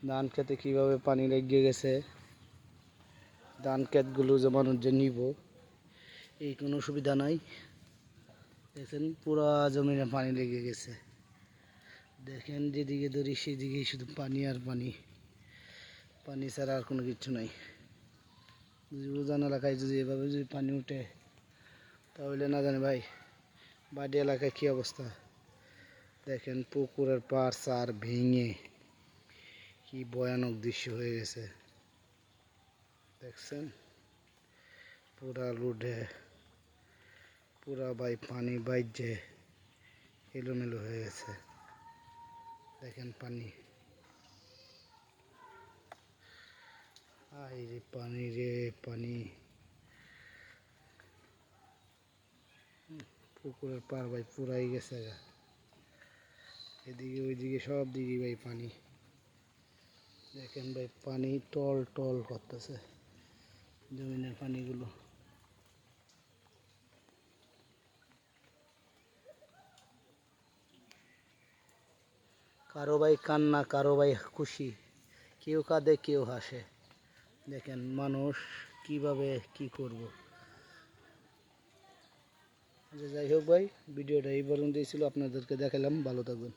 ধান খেতে কীভাবে পানি লেগে গেছে, ধান ক্ষেতগুলো যেমন যে নিব এই কোনো সুবিধা নাই। দেখেন পুরা জমিনে পানি লেগে গেছে। দেখেন যেদিকে ধরি সেদিকে শুধু পানি আর পানি, পানি ছাড়া আর কোনো কিছু নাই। উজান এলাকায় যদি এভাবে যদি পানি উঠে তাহলে না জানি ভাই বাড়ি এলাকায় কী অবস্থা। দেখেন পুকুরের পাড় চার ভেঙে কি ভয়ানক দৃশ্য হয়ে গেছে। দেখছেন পুরা রোডে পুরা ভাই পানি বাইজে এলোমেলো হয়ে গেছে। দেখেন পানি, আই রে পানি রে পানি। পুকুরের পার ভাই পুরাই গেছে, এদিকে ওইদিকে সব দিকে ভাই পানি। দেখেন ভাই পানি টল টল করতেছে জমিনের পানিগুলো। কারো ভাই কান্না, কারো ভাই খুশি, কেউ কাঁদে কেউ হাসে। দেখেন মানুষ কিভাবে কি করব। যাই হোক ভাই, ভিডিওটা এই পর্যন্তই ছিল, আপনাদেরকে দেখালাম। ভালো থাকবেন।